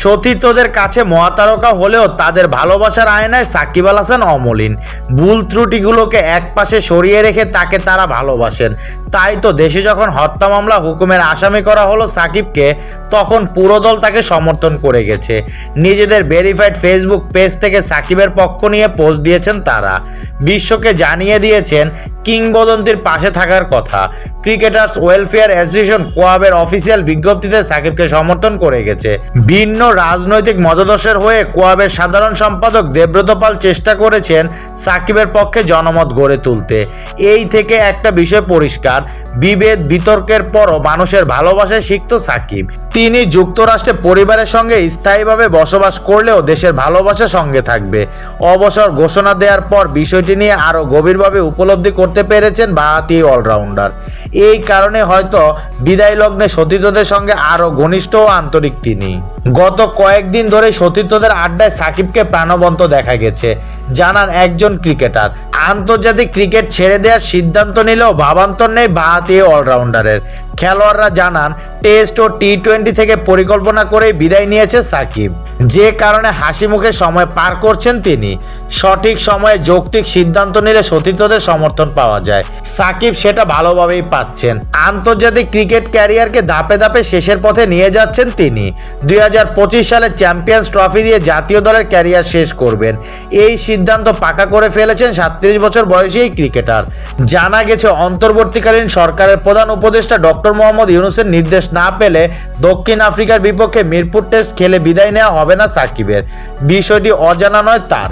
সতীর্থদের কাছে মহাতারকা হলেও তাদের ভালোবাসার আয়নায় সাকিব আল হাসান অমলিন। ভুল ত্রুটিগুলোকে একপাশে সরিয়ে রেখে তাকে তারা ভালোবাসেন। তাই তো দেশে যখন হত্যা মামলা হুকুমের আসামি করা হলো সাকিবকে, তখন পুরো দল তাকে সমর্থন করে গেছে। নিজেদের ভেরিফাইড ফেসবুক পেজ থেকে সাকিবের পক্ষ নিয়ে পোস্ট দিয়েছেন তারা। বিশ্বকে জানিয়ে দিয়েছেন কিংবদন্তির পাশে থাকার কথা। ক্রিকেটার্স ওয়েলফেয়ার অ্যাসোসিয়েশন কোয়াবের অফিসিয়াল বিজ্ঞপ্তিতে সাকিবকে সমর্থন করে গেছে। ভিন্ন রাজনৈতিক মতাদর্শের হয়ে কোয়াবের সাধারণ সম্পাদক দেবব্রত পাল চেষ্টা করেছেন সাকিবের পক্ষে জনমত গড়ে তুলতে। এই থেকে একটা বিষয় পরিষ্কার, বিভেদ বিতর্কের পরও মানুষের ভালোবাসায় সিক্ত সাকিব। তিনি যুক্তরাষ্ট্রে পরিবারের সঙ্গে স্থায়ীভাবে বসবাস করলেও দেশের ভালোবাসা সঙ্গে থাকবে। অবসর ঘোষণা দেওয়ার পর বিষয়টি নিয়ে আরও গভীরভাবে উপলব্ধি করতে পেরেছেন বাঁহাতি অলরাউন্ডার। এই কারণে হয়তো বিদায় লগ্নে সতীর্থদের সঙ্গে আরও ঘনিষ্ঠ ও আন্তরিক তিনি। গত কয়েকদিন ধরে সতীর্থদের আড্ডায় সাকিবকে প্রাণবন্ত দেখা গেছে, জানান একজন ক্রিকেটার। আন্তর্জাতিক ক্রিকেট ছেড়ে দেওয়ার সিদ্ধান্ত নিলেও ভাবান্তর নেই বাঁহাতি অলরাউন্ডারের। খেলোয়াড়রা জানান টেস্ট ও টি-20 থেকে পরিকল্পনা করেই বিদায় নিয়েছে সাকিব, যে কারণে হাসি মুখে সময় পার করছেন তিনি। সঠিক সময়ে যৌক্তিক সিদ্ধান্ত নিলে সতীর্থদের সমর্থন পাওয়া যায়। সাকিব সেটা ভালোভাবেই পাচ্ছেন। আন্তর্জাতিক ক্রিকেট ক্যারিয়ারকে ধাপে ধাপে শেষের পথে নিয়ে যাচ্ছেন তিনি। 2025 সালে চ্যাম্পিয়ন্স ট্রফি দিয়ে জাতীয় দলের ক্যারিয়ার শেষ করবেন, এই সিদ্ধান্ত পাকা করে ফেলেছেন 37 বছর বয়সী এই ক্রিকেটার। জানা গেছে অন্তর্বর্তীকালীন সরকারের প্রধান উপদেষ্টা ডক্টর মোহাম্মদ ইউনূসের নির্দেশ না পেলে দক্ষিণ আফ্রিকার বিপক্ষে মিরপুর টেস্ট খেলে বিদায় নেওয়া হবে না সাকিবের। বিষয়টি অজানা নয় তার।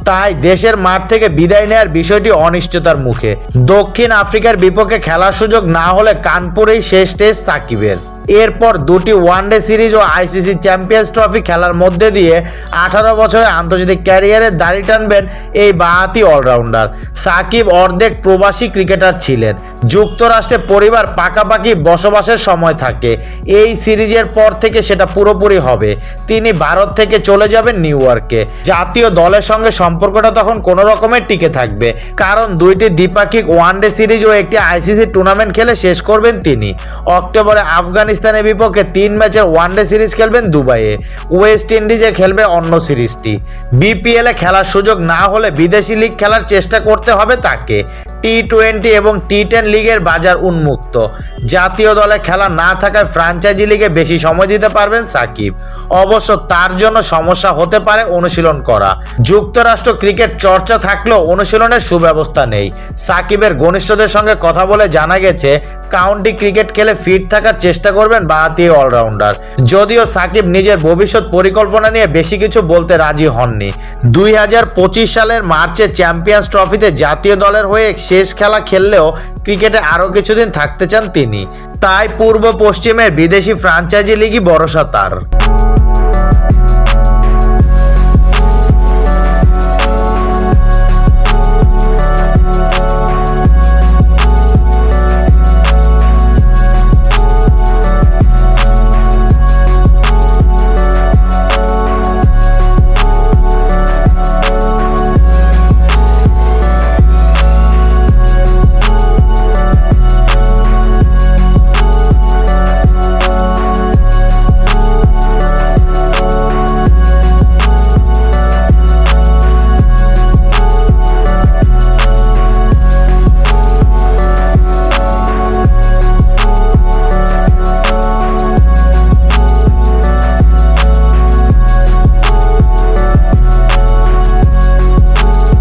তাই দেশের মাঠ থেকে বিদায় নেওয়ার বিষয়টি অনিশ্চয়তার মুখে। দক্ষিণ আফ্রিকার বিপক্ষে খেলার সুযোগ না হলে কানপুরেই শেষ টেস্ট সাকিবের। এরপর দুটি ওয়ানডে সিরিজ ও আইসিসি চ্যাম্পিয়ন্স ট্রফি খেলার মধ্যে দিয়ে 18 বছরের আন্তর্জাতিক ক্যারিয়ারে দাড়ি টানবেন এই বাঁহাতি অলরাউন্ডার। সাকিব অর্ধেক প্রবাসী ক্রিকেটার ছিলেন। যুক্তরাষ্ট্রে পরিবার পাকাপাকি বসবাসের সময় থাকে। এই সিরিজের পর থেকে সেটা পুরোপুরি হবে। তিনি ভারত থেকে চলে যাবেন নিউ ইয়র্কে। জাতীয় দলের সঙ্গে সম্পর্কটা তখন কোনো রকমের টিকে থাকবে, কারণ দুইটি দ্বিপাক্ষিক ওয়ানডে সিরিজ ও একটি আইসিসি টুর্নামেন্ট খেলে শেষ করবেন তিনি। অক্টোবরে আফগানিস্তানের বিপক্ষে 3 ম্যাচের ওয়ানডে সিরিজ খেলবেন দুবাইয়ে। ওয়েস্ট ইন্ডিজে খেলবে অন্য সিরিজটি। বিপিএলে খেলার সুযোগ না হলে বিদেশি লিগ খেলার চেষ্টা করতে হবে তাকে। টি-20 এবং টি-10 লিগের বাজার উন্মুক্ত। জাতীয় দলে খেলা না থাকায় ফ্র্যাঞ্চাইজি লিগে বেশি সময় দিতে পারবেন সাকিব। অবশ্য তার জন্য সমস্যা হতে পারে অনুশীলন করা। যুক্তরাষ্ট্র ক্রিকেট চর্চা থাকলেও অনুশীলনের সুব্যবস্থা নেই। সাকিবের ঘনিষ্ঠদের সঙ্গে কথা বলে জানা গেছে কাউন্টি ক্রিকেট খেলে ফিট থাকার চেষ্টা করবেন বাঁহাতি অলরাউন্ডার। যদিও সাকিব নিজের ভবিষ্যৎ পরিকল্পনা নিয়ে বেশি কিছু বলতে রাজি হননি। 2025 সালের মার্চে চ্যাম্পিয়ন্স ট্রফিতে জাতীয় দলের হয়ে শেষ খেলা খেললেও ক্রিকেটে আরও কিছুদিন থাকতে চান তিনি। তাই পূর্ব পশ্চিমের বিদেশি ফ্র্যাঞ্চাইজি লিগই ভরসা তার।